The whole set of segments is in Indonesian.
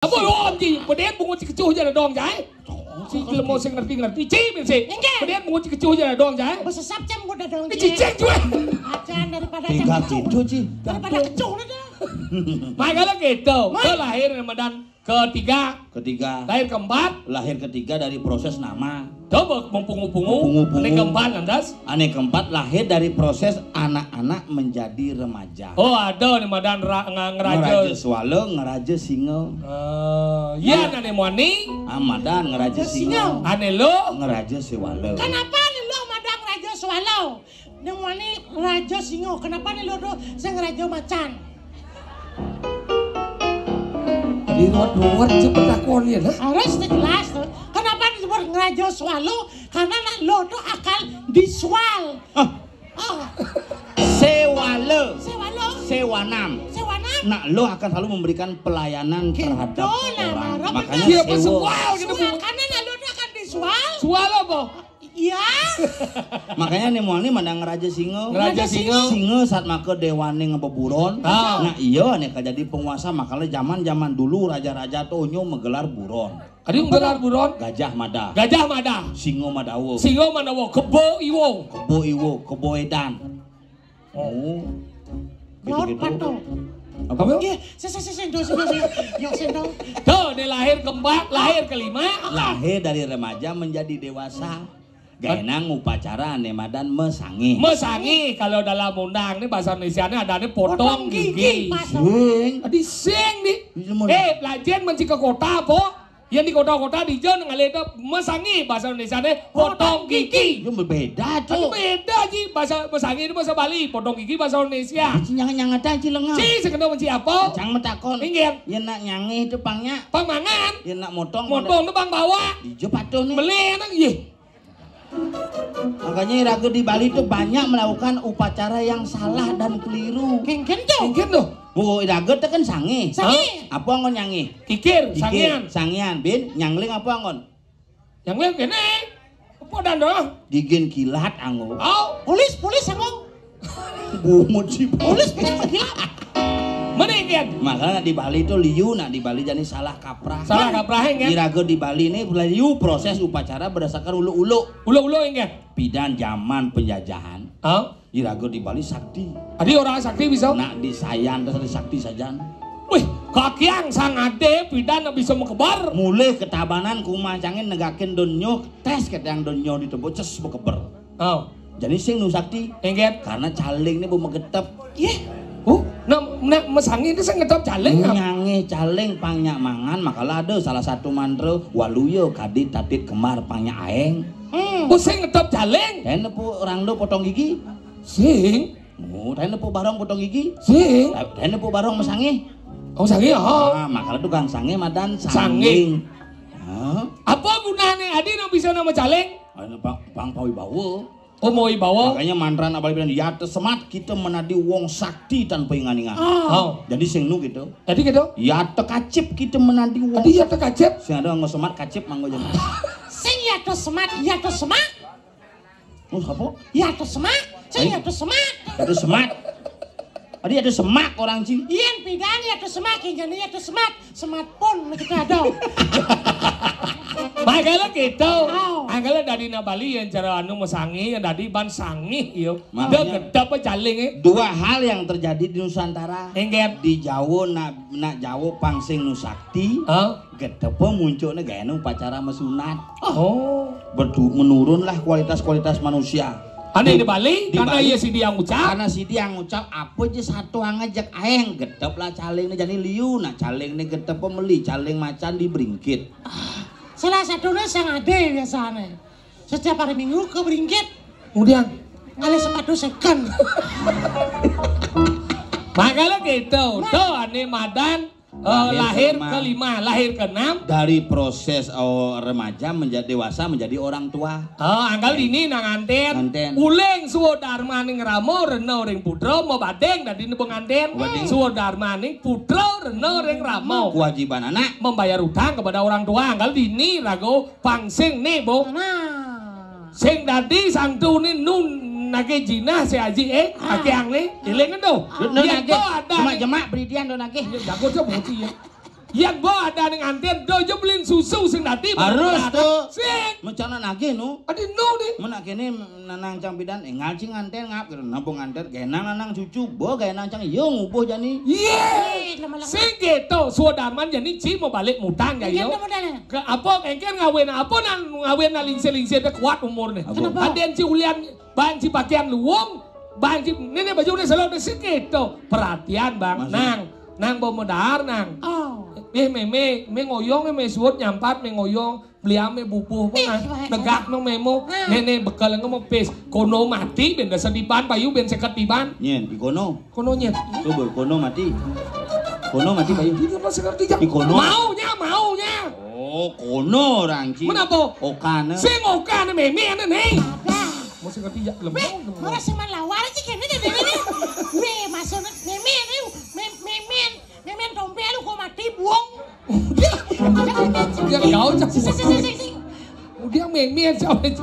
Apa om ji, peden bungut kecuh je dong jai. Si lemo sing ngerti ci sih. Peden bungut kecuh je dong jai. Bos sesap jam gua dong. Cicing juga. Acan daripada Tiga gitu Ci. daripada kecuh dah. Makanya gitu. Ke lahir Ramadan ketiga. Lahir keempat. Lahir ketiga dari proses nama. Coba mempungu-pungu. Ini keempat lantas. Aneh keempat lahir dari proses anak-anak menjadi remaja. Oh ada Ramadan ngeraja. Ngeraja swalo, ngeraja singo. Iya nane muani. Amadan ngeraja singo. Ane lo. Ngeraja sewalo. Kenapa nih lo madang raja swallow? Yang wani raja singo. Kenapa nih lo do saya ngeraja macan? Di luar cepet lakon ya lah. Harus jelas tuh. Kenapa disebut ngeraja swallow? Karena nak lo tuh akal diswal. Sewalo. Swallow. Sewanam. Sewana. Nah, lo akan selalu memberikan pelayanan terhadap orang. Makanya Siapa sewo. sewal gitu bu. Karena nak lo tuh akan diswal. Sual apa? Iya. Makanya nih mual nih mandang ngeraja singo. Ngeraja singo. Singo saat maka dewani ngebeburon. Nah iya nih jadi penguasa makanya zaman dulu raja-raja tuh nyo menggelar buron. Adi nggelar buron. Gajah mada. Gajah mada. Singo madawo. Singo madawo. Kebo iwo. Kebo iwo. Kebo edan. Oh. Laut patung. Apa? Iya, sendong. Yuk sendong. Tuh dia lahir keempat, lahir kelima. Lahir dari remaja menjadi dewasa. Gaenang upacara nemadan mesangi. Mesangi kalau dalam undang nih bahasa Indonesia ada nih potong gigi. Sing. Adi sing nih. Pelajar menci ke kota po. Yang di kota-kota di Jawa ngaleda mesangi bahasa Indonesia nih potong gigi. Itu berbeda Adi tuh. beda ji bahasa mesangi itu bahasa Bali, potong gigi bahasa Indonesia. Jangan ada cilengah. Si sekedar menci apa? Jangan metakon. Ingat. Ya nak nyanyi itu pangnya. Pangmangan. Ya nak motong. Motong tuh bang bawa. Ijo patuh nih. Beli enak ye. Makanya raga di Bali itu banyak melakukan upacara yang salah dan keliru. Kengken tuh. Mungkin tuh. Bu raga itu kan sangi. Sangi. Apa angon nyanyi? Kikir, sangian. Sangian, bin nyangling apa angon? Yang lain kene. Apa dan doang? Digin kilat angon. Oh, Polis emang. Bumut sih. Polis bisa gila. meningkat. Makanya di Bali itu liu, nah di Bali jadi salah kaprah. Salah kaprah Di ingat. raga di Bali ini liu proses upacara berdasarkan ulu-ulu. Ulu ingat. Pidan zaman penjajahan. Oh, Di raga di Bali sakti. adi orang sakti bisa. Nak disayan terus ada sakti saja. Wih, kakiang sang ade pidan bisa mekebar. Mulai ketabanan kumacangin negakin donyo tes ketang donyo ditebut ces bekeber. Oh, Jadi sing nu sakti ingat. karena caling ini bu megetep. Nah, mesangi itu saya ngetop caling. Nyanyi caling pangnya mangan makalah ada salah satu mantra waluyo kadit tatit kemar pangnya aeng. Oh, saya ngetop caling. Dan nepu orang do potong gigi. Sing, Oh, dan nepu barong potong gigi. sing. Dan nepu barong mesangi. Oh, sangi oh. Ah, makalah tukang sange madan Sange. sanging. Ah, Apa gunanya adi yang bisa nama caling? ada pang pawi bawa. Oh, mau ibawa. Makanya mantran abal bilang ya semat kita menadi wong sakti tanpa ingan-ingan. Oh, Jadi sing nu gitu. jadi gitu. Ya kacip kita menadi wong. Adi ya terkacep. Sing ada ngosemat kacip manggo jeung. Sing ya tuh semat. Oh, apa? Ya tuh semat. Sing ya tuh semat. Ada semat. Adi ada semak orang cing. Iyan pidan ya tuh semat. Yang ya tuh semat. Semat pun kita ada. Makanya gitu. Oh. Angkala dari Bali yang cara anu mesangi yang dari ban sangi yo. Makanya- Dia gedap caling Dua hal yang terjadi di Nusantara. Ingat. Di Jawa nak Jawa pangsing nu sakti. Oh. Getepe munculnya gaya upacara mesunat. Oh. Menurunlah kualitas manusia. Aneh di Bali Di karena Bali. iya si dia ngucap. Karena si dia ngucap apa aja satu ngajak aeng gedep lah caling nih jadi liu nah caling nih gedep pemeli caling macan di Bringkit. Salah satunya sang ade biasanya. Setiap hari Minggu ke Bringkit. Kemudian Ada sepatu second. makanya gitu. Tuh aneh Madan lahir kelima. kelima, lahir keenam. Dari proses remaja menjadi dewasa menjadi orang tua. Oh, anggal ini nang anten. Nganten. Uleng suwo dharma ning ramo rena ring putra mau badeng dan dini penganten. Badeng. Suwo dharma ning putra rena ring ramo. Kewajiban anak Membayar utang kepada orang tua. Anggal dini rago pangsing nih, Bu. Nah. Sing dadi santune nun nage jinah si aji ake ang nih. Ilengan tuh. Don Yang nage tuh ada. jemak-jemak beridian don nage. Jago tuh bocil ya. Yang bo ada ning anten do jo belin susu sing dadi. Harus tuh. Sing. Mencana nage nu. Adi no nih. Menak kene nanang campidan ngalcing anten ngap gitu. Nampung anten genang nanang cucu bo gaya nancang yo ngubuh jani. Iya. Sing gitu suadaman jani ci mau balik mutang ya yo. Ke apa engken ngawin apa nan ngawin na lingse-lingse teh kuat umurnya. Aden ci ulian bang ci pakaian luwung, bang ci nenek baju selalu sing gitu. Perhatian Bang. Nang bawa modar nang. Oh. Me ngoyong me suot nyampat me ngoyong beli ame bubuh pengan negak no memo nene bekal ngomong pes kono mati ben dasar diban payu ben seket diban Nyen di kono. nyet Coba kono mati. Kono mati bayu. ini apa sekat dijak Di kono. maunya Oh, kono orang ci. menapa Okana. sing okane meme ane nih Ada. mau sekat dijak lemau Ora sing malawar iki kene dene. Weh, masuk memen dompe lu kok mati buang. dia kau cak Sing. dia meme siapa itu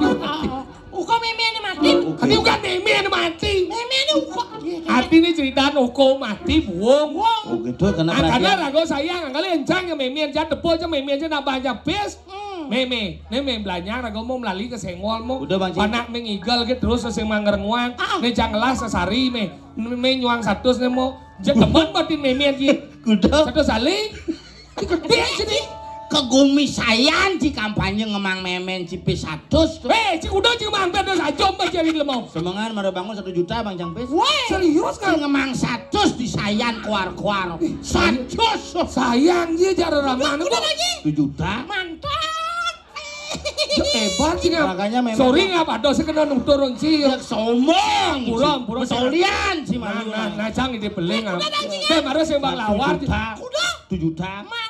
Uko memen mati. Ati bukan meme ane mati Memen uko. Ati ini cerita oko mati buang Oh, gitu karena Karena perhatian. rago sayang, kali encang ya memian jat depo aja memian jat nabanya pes. Meme belanja rago mau melalui ke senggol mau. Udah, Bang Cing. Panak mengigal gitu terus seseng manggerenguang. Ne canggelas sesari me nyuang satu ne mau. Teman batin memian ji. Kuda Satu sali. Gede sini. kegumisayan ci kampanye ngemang memen ci P100 tuh. Cik udah cik mampir dah saja mbak jadi lemau. Semangan mara bangun 1 juta Bang Campes. Weh. Serius Ci kan? ngemang 100 disayan kuar-kuar. 100 Sayang dia cara ramah. Udah lagi. 1 juta. Mantap. Hebat sih ngap. Makanya memang- Sorry ngap ada sekena nuturun sih. Ya sombong. Pulang. Betolian ci malu. Nah, cang ini beli ngap. Marah sembang lawar. 1 juta. Udah. 1 juta. Mantap.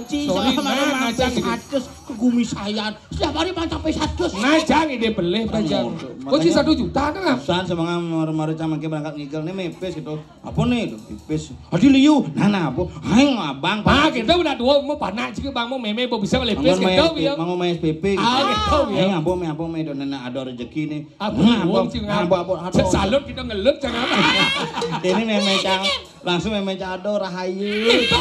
Ci Sorry, sama ngacang ini. 100 kegumisayan. Setiap hari sampai 100. Ngajang ide beleh pajang. Oh, ci 1 juta kan ngap. Pesan semangat mar-mar camake berangkat ngigel nih mepes gitu. Apa nih itu? Mepes. Adi liu. Nah apa? Aing abang. Kita udah dua mau panak sih bang mau meme mau bisa lepes gitu ya. Mau main SPP gitu. Gitu ya. Aing apa do nenek ada rezeki nih. Aku uang sih ngap. Salut kita ngelut jangan. Ini meme cang langsung meme cado rahayu. Itu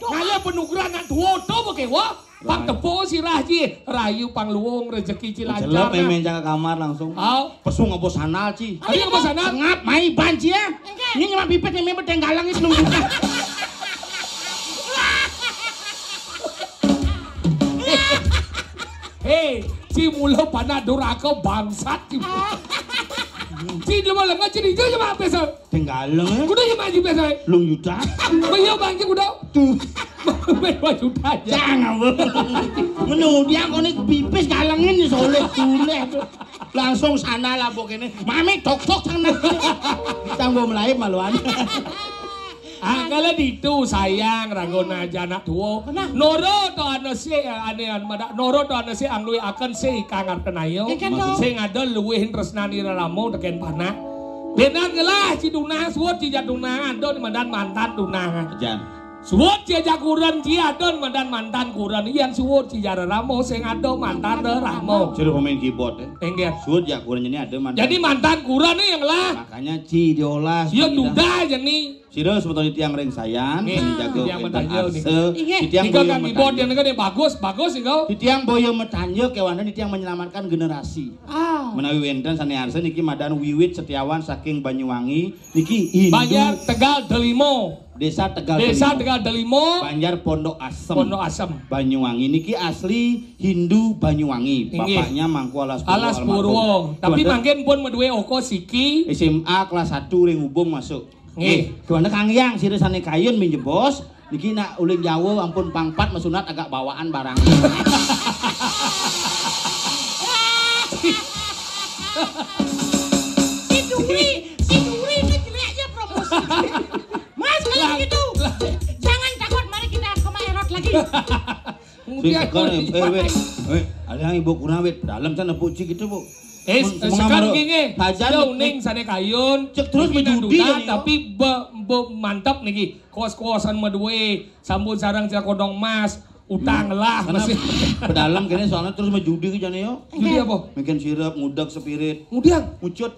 ngaya penukuran anak dua to boke wah. Pang tepo si Raji, rayu pang luwung rezeki cilancar. Jelek meme cang ke kamar langsung. Pesu ngebo sanal ci. Tadi apa sana? Ngap mai banci ya. Ini nyama pipet meme betenggalang itu nunggu. Hei, si mulo panah duraka bangsat. Si lemah lengah jadi itu cuma apa sih? Tenggalang ya. Kuda cuma aja biasa. Lung juta. Bayar bangki kuda. Tuh. Bayar juta aja. Jangan bu. Menunggu dia kau nih pipis galangin di Solo tuleh. Langsung sana lah pokoknya. Mami tok sana. Canggung melahir maluan. Kalau itu sayang ragona aja anak tua. Noro to ane si anean mada. Noro to ane si ang luwi akan si kangar kenayo. Si ngadol luwihin resnani ramo teken panah. Benar gelah si dunang suwot si jadunangan don mandan mantan dunangan. Jan. Suwot si jakuran si adon mandan mantan kuran. Iyan suwot si jara ramo si ngado mantan de ramo. Suruh pemain keyboard ya. Enggak. Suruh ya kurang jadi ada mantan. Jadi mantan kuran nih yang lah. Makanya ci diolah. Iya duda aja nih. Siro sebetulnya tiang reng sayan, dijago tiang pentas metanjel nih. arse, di tiang Tiga boyo kaki keyboard yang metanjel. negara bagus sih kau. Di tiang boyo metanjel kewanan di tiang menyelamatkan generasi. Menawi wenten sani arse niki madan Wiwit Setiawan saking Banyuwangi, niki Hindu. Banjar Tegal Delimo. Desa Tegal Delimo. Banjar Pondok Asem. Pondok Asem. Banyuwangi niki asli Hindu Banyuwangi. Bapaknya Mangku Alas Purwo. Alas Purwo. Tapi mangkin pun medue oko siki. SMA kelas 1 ring hubung masuk. Nggih. Tuana Kang Yang siresane kayun minjem bos. Niki nak ulin Jawa ampun pangpat mesunat agak bawaan barang. Si Duri ini jelek aja promosi. Mas kalau gitu, jangan takut, mari kita ke Maerot lagi. Ada yang ibu kurang wit dalam sana puci gitu bu. Sekarang gini, tajam uning sana kayun, cek terus menjudi, menjudi tapi mantap nih, kos-kosan medue, sambut sarang cila kodong mas, utang lah masih. Pedalam kayaknya soalnya terus menjudi ke jane yo. Judi apa? Bikin sirup, ngudak spirit, Kemudian, mucut.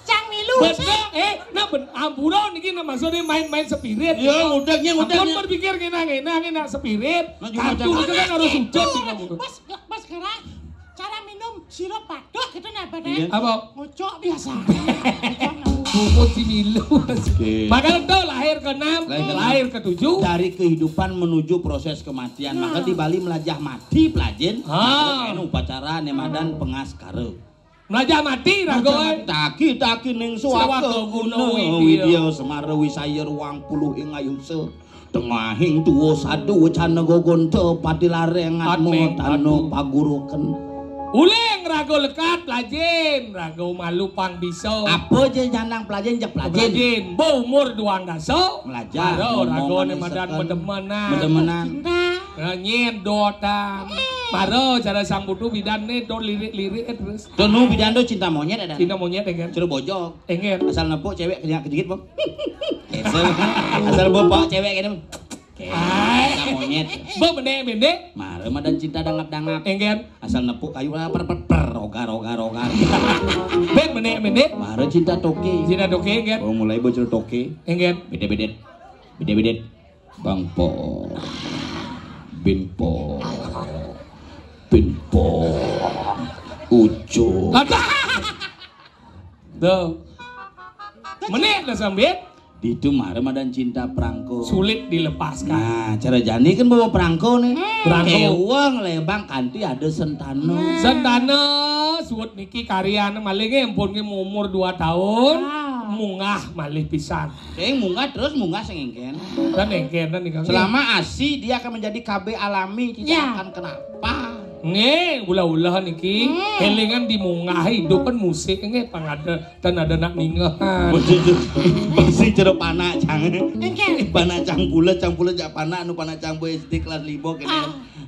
Cang Milu. Ampura niki maksudnya main-main spirit. Ya udahnya. Ampun berpikir ngena spirit. Kartu itu kan harus sujud nih kamu. Mas sekarang cara minum sirup batuk gitu nah badan. Apa? Ngocok biasa. Bumut si Milu. Makanya tuh lahir ke-6, lahir ke-7. Dari kehidupan menuju proses kematian. Maka di Bali melajah mati pelajen. Ini upacara nemadan pengaskara. Melajah mati ragoan. Taki ning suwaka guna widya semara wisaya ruang puluh ing ayusa. Tengahing tuwa sadu wacana gogonta patilarengatmu tano paguruken. Uleng rago lekat pelajen, rago malu pang biso. Apa je janang pelajen jak pelajen. Bo umur 2 daso. Melajah. Rago ne madan medemenan. Medemenan. Nyen dotan. Maro cara sang budu bidan ne do lirik-lirik terus. Donu bidan do cinta monyet ada. Cinta monyet engen. Suruh bojok. Engen. Asal nepuk cewek kejigit, Bang. Asal bapak cewek kene. Cinta monyet. Bo mende. Mare madan cinta dangap-dangap. Engen. Asal nepuk kayu per rogar. Ben mende. Mare cinta toke. Cinta toke engen. Oh mulai bocor toke. Engen. Beda-beda. Bangpo. Binpo. Ujo. Tuh. Menit lah sambit. Itu mare madan cinta perangko. Sulit dilepaskan. Nah, cara jani kan bawa perangko nih. Perangko. Kewang lebang kanti ada sentano. Sentana suut niki karyana malingnya ampun ki umur 2 tahun. Mungah malih pisan. Munggah terus munggah sengengken. Dan engken dan nikah. Selama ASI dia akan menjadi KB alami, tidak akan kenapa. Nge, ulah-ulah niki. Helingan dimunggah hidup kan musik nge pangada dan ada nak ningahan. Masih jeruk panak cang. Engken. Panak cang bulat jak panak anu panak cang boy SD kelas 5 kene.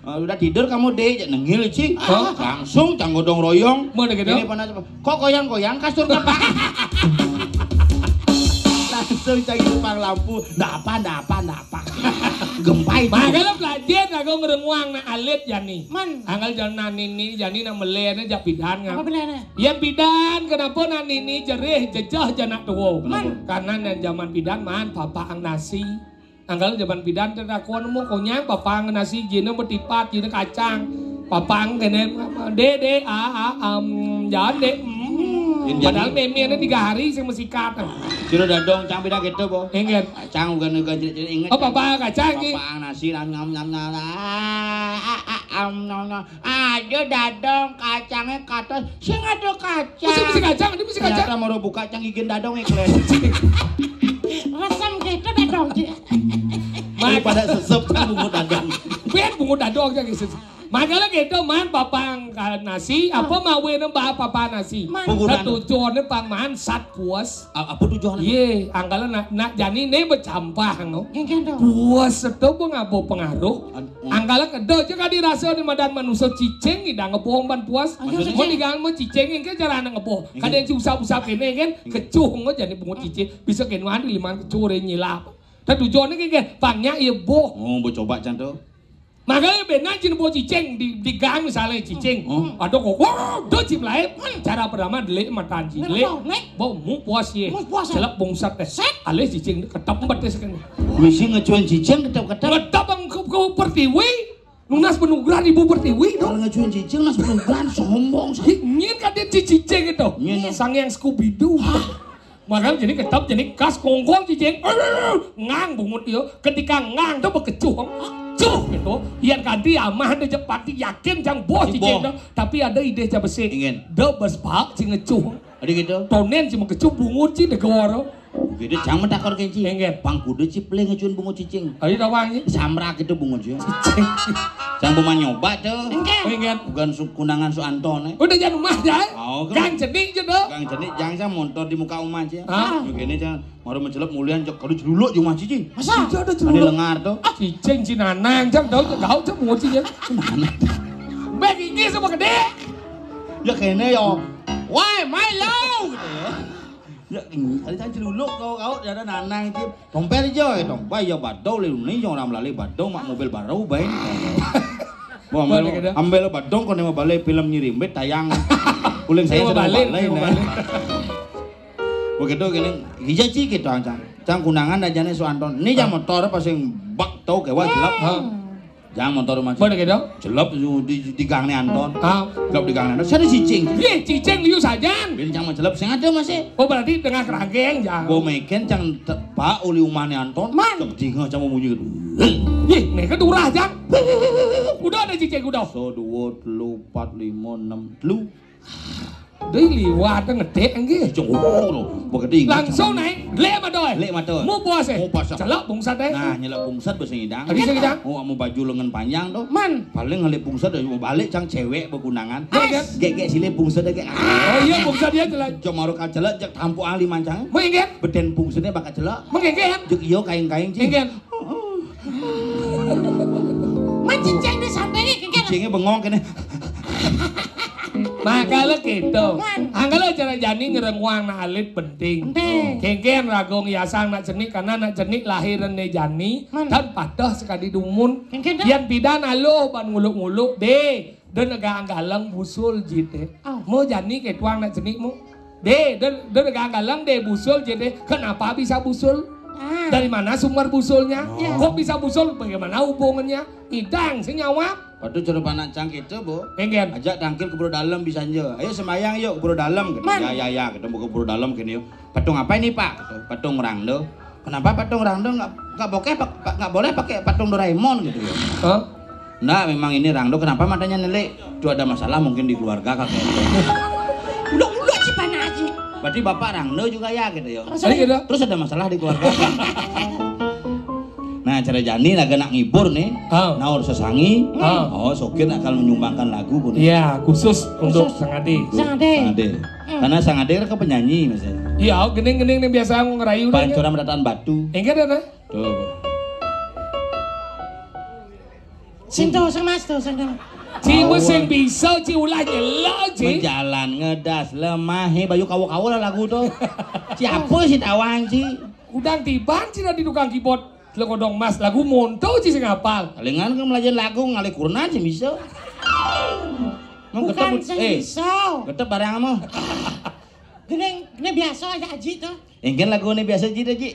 Udah tidur kamu deh, nengil cing. Langsung cang godong royong. Mana gitu? Ini panak kok goyang-goyang kasur apa? Langsung cang pang lampu. Ndak apa. Gempa itu. Makanya pelajar aku ngerenguang na alit jani. Man. Anggal jalan nini jani na melena jak bidan Apa ngam. benar? Ya bidan kenapa na nini jerih jejah janak tuwo. Man. Karena dan zaman bidan man papa ang nasi. Anggal zaman bidan terakuan mo konyang papa ang nasi jina betipat jina kacang. Papa ang kene de jangan de. Padahal meme-nya 3 hari sih mesti kata. Ciro dadong cang beda gitu, Bo. Ingat. Kacang bukan jadi inget. Oh, papa kacang ki. Papa nasi ngam. Aduh dadong kacangnya kata sing ada kacang. Mesti kacang, ini mesti kacang. Ternyata mau buka cang gigin dadong iklan. Resem gitu dadong. Pada sesep cang bungut dadong. Ben bungut dadong aja gitu. Makanya gitu man papang nasi apa mawe nembah papa nasi. Tujuannya pang man sat puas. Apa tujuannya? Ye, anggalan nak jani ne bercampah no. Engken dong. Puas itu ngabo pengaruh. Anggalan kedo juga dirasa di madan manusia cicing tidak ngebohong ban puas. Mau digang mau cicing kan cara anak ngeboh. Kadang usap-usap ini kan kecuh ngo jadi bungut cicing bisa kenuan di 5 kecuh nyilap. Dan tujuannya kayak pangnya iya boh. Oh, mau coba canto. Makanya benar cina bawa cicing di gang misalnya cicing. Ada kok, wah, do cip lain. Cara pertama delik matan cile. Bawa mu puas ye. Celak bungsat teh. Alis cicing ketap betes kan. Misi ngecuan cicing ketap. Ketap bang ke pertiwi. Nunas penugaran ibu pertiwi. Kalau ngecuan cicing nas penugaran sombong. Nyin kan dia cicing itu. Sang yang Scooby Doo. Makanya jadi ketap jadi kas kongkong cicing. Ngang bungut dia. Ketika ngang tuh bekecuh. Cuh gitu. Yang ganti amah ada pati yakin jang boh cicing dah. Tapi ada ide aja besi. Ingin. Dah bespak cing ngecuh. Ada gitu. Tonen cuma kecuh bungut cing degawaro. Gede jang mentakor kenci. Ingin. Pangkude ciple ngecuan bungut cicing. Ayo rawangnya. Samrak itu bungut sih. Cicing. Jang buma nyoba tuh. Ingin. Bukan kunangan su Anton. Udah jangan rumah dah. Kang jenik je dah. Kang jenik jang saya motor di muka rumah aja. Gini jang. Mau mencelap mulian jok kalau jeruluk cuma cicing. Masa? Ada Ada lengar tuh. Cicing cinanang jang dah gau cak bungut cicing. Mana? Bagi ini sama gede. Ya kene yo. Why my love? Ya ada cang jeruluk kau ada nanang itu. Dompet aja dong. Wah ya badau le ini jangan melalui badau mak mobil baru baik. Wah ambil badong kau mau balik film nyirim bet tayang. Uling saya sudah balik. Begitu gini, hija cikit dong cang kunangan aja nih Suanton. Ini jang motor pas yang bak tau kayak jelap. Jang motor macam. Mana gitu? Jelap di gang nih Anton. Jelap di gang nih Anton. Saya ada cicing. Iya cicing liu saja. Ini jang mau jelap, saya ada masih. Oh berarti tengah kerangkeng jang. Gue meken cang pak uli umane Anton. Man. Cicing cang mau bunyi gitu. Ih, mereka durah jang. Udah ada cicing udah. 1, 2, 3, 4, 5, 6, 7. Đây liwat ngedek nggih. Begitu langsung naik, lek madoi. Lek madoi. Mau puasa. Mau puasa. Celak bungsat deh. Nah, nyelak bungsat bahasa Idang. Habis itu kita. Oh, mau baju lengan panjang tuh. Man. Paling ngelip bungsat mau balik cang cewek berkunangan. Gek sile bungsat kayak. Oh iya bungsat dia celak. Jom maru ka celak jak tampu ahli mancang. Mau inget? Beden bungsatnya bakal celak. Mengenggen. Jek iyo kain-kain cing. Inggen. Man cincang ni sampai ni kengken. Cingnya bengong kene. Nah kalau gitu, angkala cara jani ngerengwang na alit penting. Kengken ragong yasang nak jenik karena nak jenik lahiran ne jani dan padah sekali dumun. Yan pidana lo ban nguluk-nguluk deh. Dan agak anggalang busul jite. Mau jani ke tuang nak jenik mu? Deh, dan agak anggalang deh busul jite. Kenapa bisa busul? Dari mana sumber busulnya? Kok bisa busul? Bagaimana hubungannya? Idang senyawa. Waduh cara panak cang itu bu. Pengen. Ajak tangkil ke buru dalam bisa aja. Ayo sembayang yuk ke buru dalam. Ya kita mau ke buru dalam kini yuk. Patung apa ini pak? Patung Rangdo. Kenapa patung Rangdo nggak boleh pakai patung Doraemon gitu ya? Nah memang ini Rangdo. Kenapa matanya nelik? Itu ada masalah mungkin di keluarga kakek. Udah si panaji. Berarti bapak Rangdo juga ya gitu ya? Terus ada masalah di keluarga. Nah cara Jani lagi nak ngibur nih, naur sesangi, Sokir akan menyumbangkan lagu pun. Iya khusus untuk Sang Ade. Karena Sang Ade kan penyanyi mas. Iya gening-gening nih biasa ngerayu. Pancoran mendataan batu. Enggak ada. Tuh. Sinto sama sto sendo. Ci mesin bisa ci ulah nyela ci. Menjalan ngedas lemah bayu kawo-kawo lah lagu tuh. Siapa sih tawang ci? Udang tiban ci di tukang keyboard. Lekodong mas lagu monto ci sing hafal. Kalingan kan melayan lagu ngalih kurna aja bisa. Bukan bisa. Ketep barang kamu. Gini biasa aja Aji tuh. Engken lagu ini biasa Ji Ji.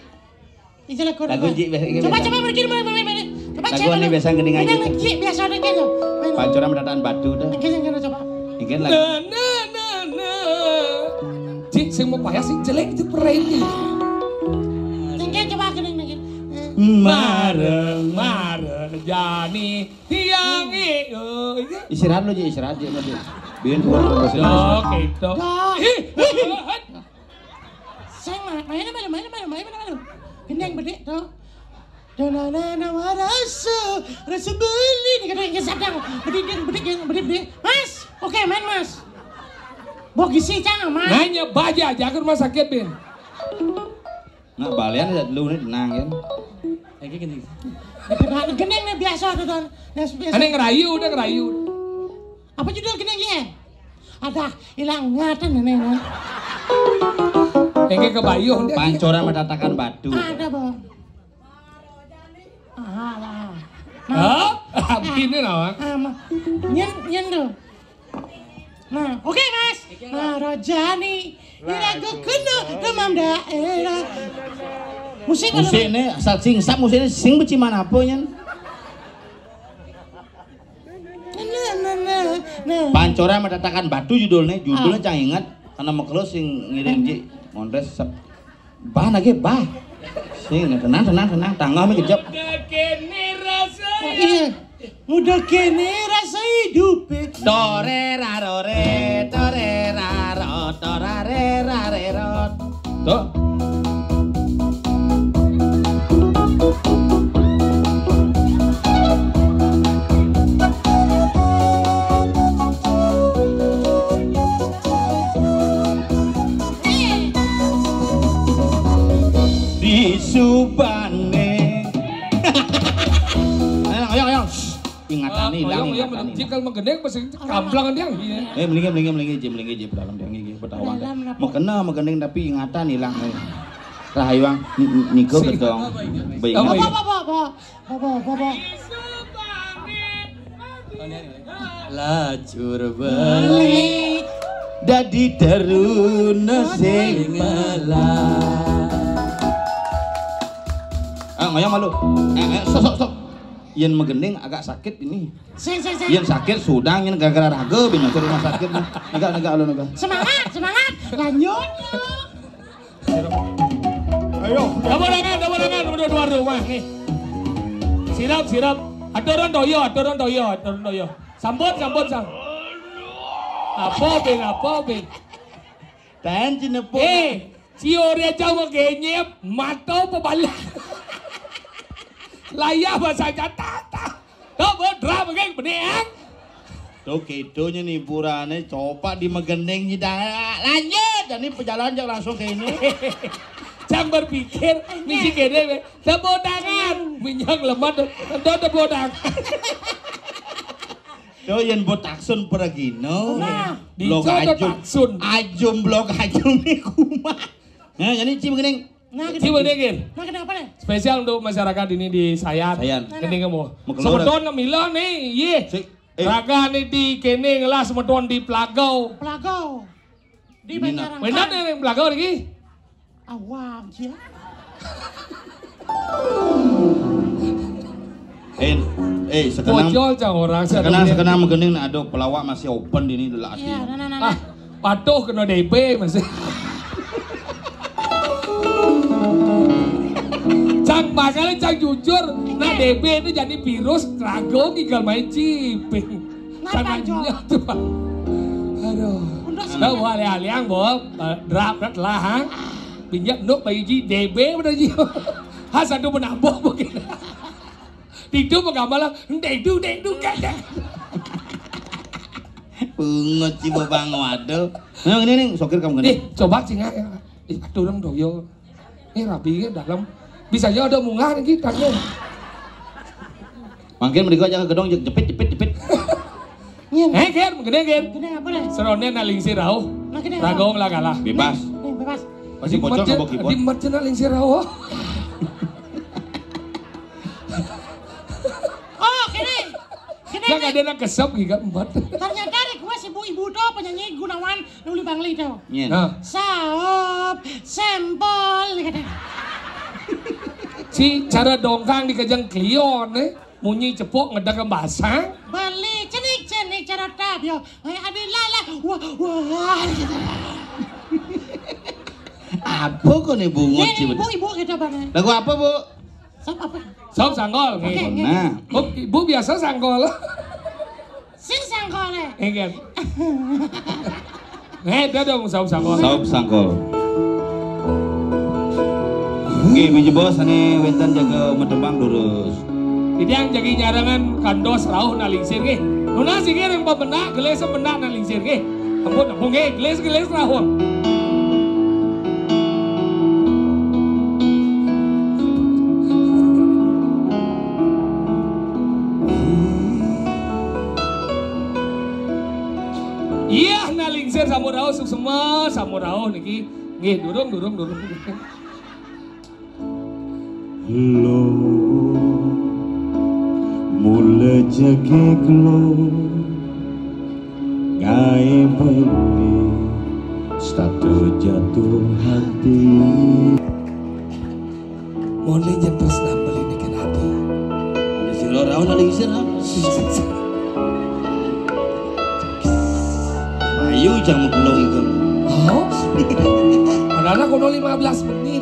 Itu lagu. Lagu Ji biasa. Coba begini. Coba lagu ini biasa gening aja. Ji biasa ada gitu. Pancoran mendataan batu dah. Engken coba. Engken lagu. Ji sing mau payah sing jelek itu pereng. Engken coba gening. Mareng Jani tiang istirahat lo Ji, istirahat Ji. Biar keluar ke sini. Gitu. Saya mana. Gendeng bedek tuh. Danana rasa beli nih kadang sedang bedek. Mas, oke main Mas. Bogisi cang mas. Nanya baja aja ke rumah sakit bin. Nah balian ada dulu nih tenang kan. Kayak gini. Gendeng nih biasa tuh don. Aneh ngerayu, udah ngerayu. Apa judul gendengnya? Ada hilang ingatan nenek. Kayak kebayuh. Pancoran mendatangkan batu. Ada bang. Begini lah. Nyen tuh. Nah, oke mas. Nah, Rojani. Ini lagu kena demam daerah. Musik ini asal sing musik ini sing beci mana apa nyen? Pancoran mendatangkan batu judulnya cang ingat karena maklo sing ngiring Ji Mondres bah lagi bah sing tenang tangga mi kejap. Muda kene rasa hidup. Torera rore torera ro torarera rerot. Tuh. Di Subane. Ayo. Ingatan hilang. Jika menggedeng pasti kamplangan dia. Melingin Ji dalam dia ngigi bertawang. Mau kena menggedeng tapi ingatan hilang. Rahayuang niko gedong. Bapak. Lacur balik dadi teruna sing melah. Ngoyong malu. Sok. Yen megening agak sakit ini. Yen sakit sudang yen gara-gara raga bina ke rumah sakit nih. Negak alun negak. Semangat. Lanjut. Ayo, double tangan, dua rumah nih. Sirap. Aturan toyo. Sambut sang. Apa bing? Dan cinepo. Si ore jauh ngenyep, mata pebalik. Layak bahasa jatah. Double drum geng beneang. Tuh kedonya nih purane coba di megeneng jida. Lanjut, dan ini perjalanan jangan langsung ke ini. Jangan berpikir, misi kene, tepuk tangan, minyak lemah, tepuk tangan. Tuh yang botaksun peragino. Di botaksun. Blok ajum nih kumah. Nah, jadi cim megeneng. Coba dengin. Nah, kenapa nih? Spesial untuk masyarakat ini di Sayan. Kening kamu. Semeton Mila nih, ye. Raga nih di Kening lah, semeton di Plagau. Di Banjarang. Benar nih Plagau lagi. Awam ya. Sekarang megening ada pelawak masih open di ini dulu. Iya, nah. Patuh kena DP masih. Makanya cang jujur, nah DB itu jadi virus, rago tinggal main ciping. Sananya tuh Pak. Aduh. Tahu hal-hal bob, drap lah hang. Pinjak nuk bayi DB bener ji. Hasan tu menambah mungkin. Itu mengambil dedu kan. Pungut si bang waduh. Nah ini sokir kamu gini. Coba cingak ya. Aduh dong doyo. Rapi dalam. Bisa aja ada munggah nih tanya. Mungkin mereka aja ke gedong jepit. Ger, gede. Gede apa nih? Seronnya naling sirau. Ragong lah kalah. Bebas. Masih bocor sama keyboard. Di mat naling sirau. Oh, gini. Nggak ada nak kesep giga empat. Ternyata gue si ibu tuh penyanyi Gunawan Luli Bangli tuh. Nah. Saop, sempol, kata. Si cara dongkang di kejang klion munyi cepok ngedak basah. Bali cenik cara tap yo. Ada lala. Wah. Apa kok nih bungut sih? Ibu kita bang. Lagu apa bu? Sop apa? Sop sanggol. Nah. Ibu biasa sanggol. Sing sanggol Enggak. Dah dong sop sanggol. Sop sanggol. Oke, biji bos ane wetan jaga medembang lurus. Jadi yang jaga nyarangan kandos rauh nalingsir ke. Nuna sih yang benak geles benak nalingsir ke. Ampun ke geles rauh. Iya nalingsir samurau semua samurau niki. Nggih durung. Lo mula jagek lo Gai beli Statu jatuh hati Mone nyentos nambel ini kan hati. Ada si lorau nalingsir ha? Ayo jangan belum itu. Oh? Padahal aku 15 menit.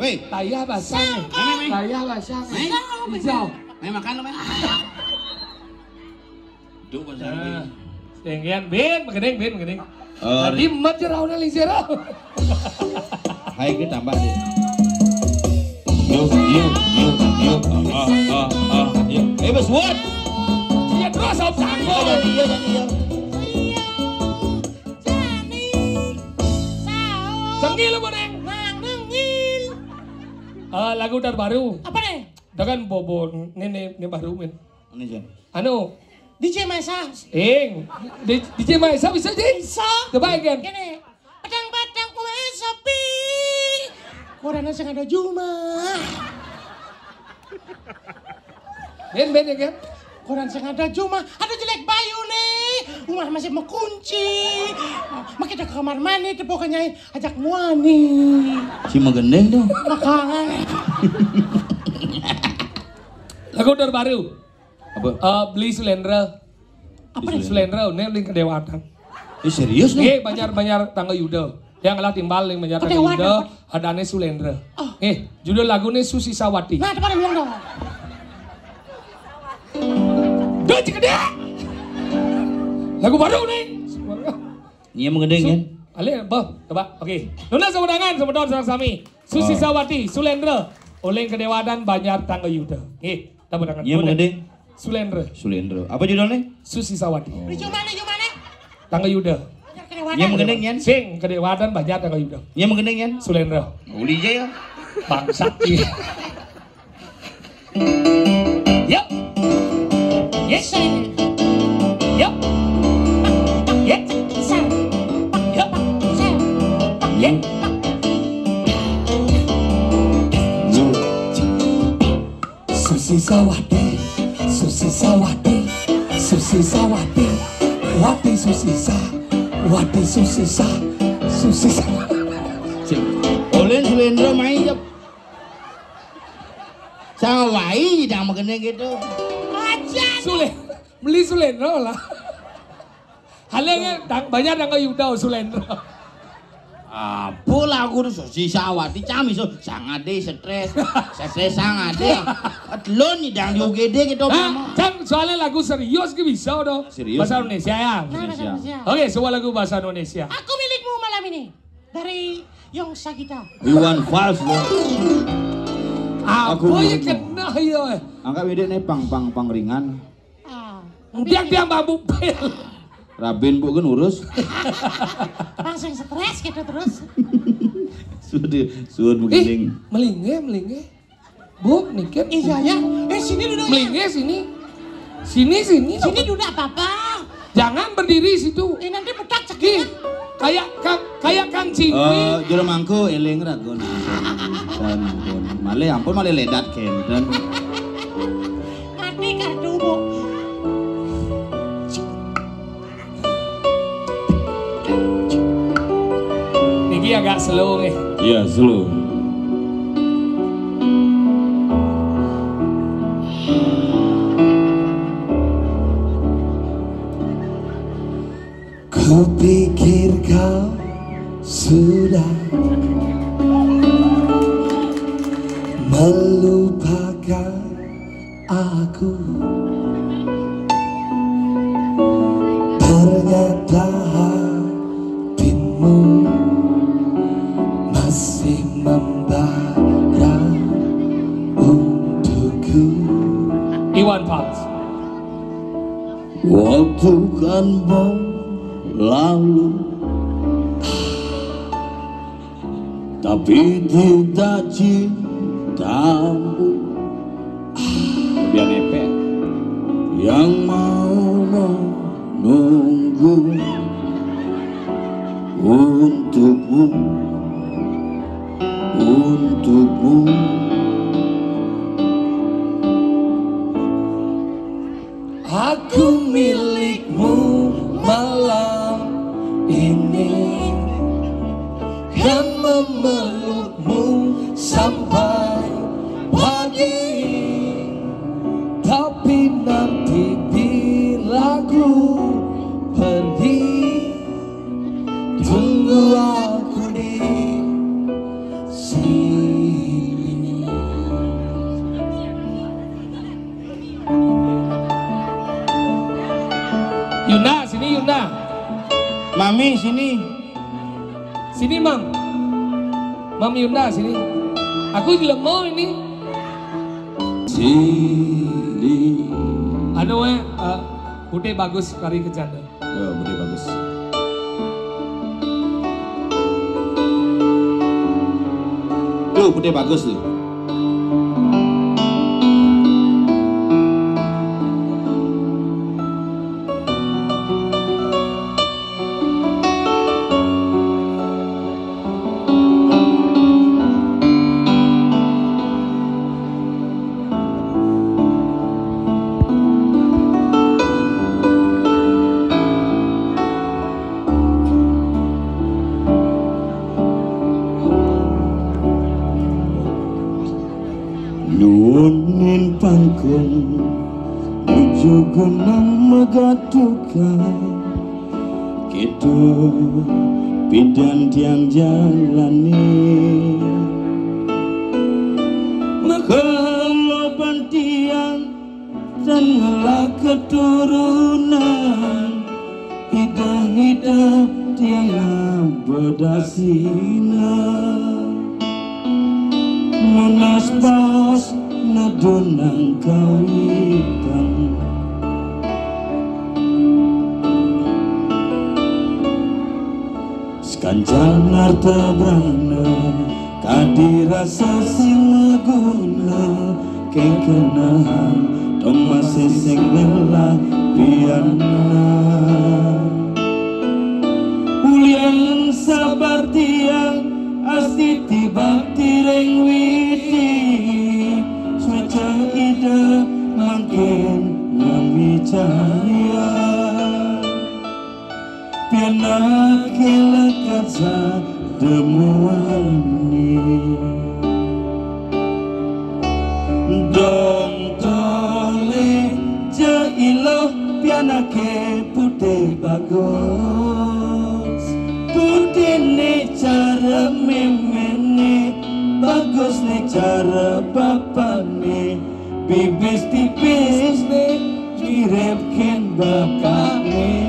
Weh, Tayah basah. Mei. Tayah basah. Mei. Hijau. Mei makan lo, Mei. Duk bahasa Nah, tinggian bin, begening. Oh, Tadi mat jerauna lisera. hai kita tambah deh. Yuk. Bos buat. Ya terus op sanggo. Iya. Sengil apa neng? Nang nengil. Lagu terbaru. Apa nih? Dengan Bobo ini baru men. Ini Jan. Anu, DJ Mesa. DJ Maesa bisa jadi? Bisa. Coba kan? Gini. Padang-padang kue sepi. Korana sing ada Juma. Ben ya kan? Koran sing ada Juma. Ada jelek bayu nih. Rumah masih mau kunci. Makin ke kamar mandi tuh pokoknya ajak muani. Si Magendeng tuh. Makan. Lagu terbaru. Apa? Beli Sulendra. Apa nih? Sulendra, ini link kedewatan. Serius nih? Banyak tangga Yuda. Yang lah timbal yang banyak tangga Kedewatan, Yuda. Adane Sulendra. Judul lagunya Susi Sawati. Nah, depan bilang dong. Duh, gede. Lagu baru nih. Iya Magendeng kan? Ale, coba. Oke. Nuna semudangan, semedon sarang-sami. Susi Sawati, Sulendra. Oleh kedewatan banyak tangga Yuda. Tepuk tangan. Iya Magendeng. Sulendra. Apa judulnya? Susi Sawati. Di Juma nih. Tangga Yuda. Banyak kelewatan. Iya Magendeng kan? Sing kedewatan banyak tangga Yuda. Iya Magendeng kan? Sulendra. Uli aja ya. Bangsat. Yap. Yes. Yap. Yes. Yap. Yep. Susi Sawati, Susi Sawati, Susi Sawati, Wati Susi Sa, Wati Susi Sa, Susi Sa. Oleh Sulendra main ya. Sama Wai jangan Magendeng gitu. Aja. Beli Sulendra lah. Halnya banyak yang Yuda Sulendra. Apa lagu tuh Susi Sawati cami so sangade stres sangade. Atlon nih dang di UGD gitu. Can soalnya lagu serius ke bisa dong. Serius? Bahasa Indonesia ya. Indonesia. Oke, semua lagu bahasa Indonesia. Aku milikmu malam ini. Dari Yong Sagita. Iwan Fals loh. Apa yang kena ya? Angkat beda nih pang ringan. Dia bambu pel. Rabin bu kan urus. Langsung stres gitu terus. Sudah Magendeng. Melinge. Bu, nikir. Iya ya. Sini duduk. Melinge sini. Sini. Sini duduk apa-apa. Jangan berdiri situ. Nanti petak cekik. Kayak Kang Cingwi. Juru mangku eling ragon. Dan male ampun male ledat kenten. Mati kartu bu. Niki agak slow nih. Iya, slow. Kupikir kau sudah melupakan aku. Ternyata hatimu masih membara untukku. Iwan Fals. Waktu kan berlalu, tapi tidak cintamu Biar nepek. yang mau menunggu untukmu. Aku milikmu malam ini, kan memelukmu sampai pagi. Tapi nanti bila ku pergi, tunggu aku di sini. Yunda, sini Yunda. Mami sini. Sini Mam. Mam Yunda sini. Aku juga mau ini. Sini. Anu bude bagus kari kejanda. Oh, bude bagus. Tuh, bude bagus tuh. Nuwunin pangkon nuju gunung megatukan gitu pidan tiang jalani mekaloban tiang dan ngelak keturunan hidah-hidah tiang bedasina Munas bos nadunang kawitan Sekancan harta brana kadirasa sing maguna kekenahan tomase sing ngelah piana Ulian sabar tiang Astiti bakti reng witi Sweca ida makin ngami cahaya Piana kilakat sa demuani Dong tole jailoh piana ke putih bagus Putih ne cara memene bagus ne cara bapane bibis tipis ne mirip ken bapane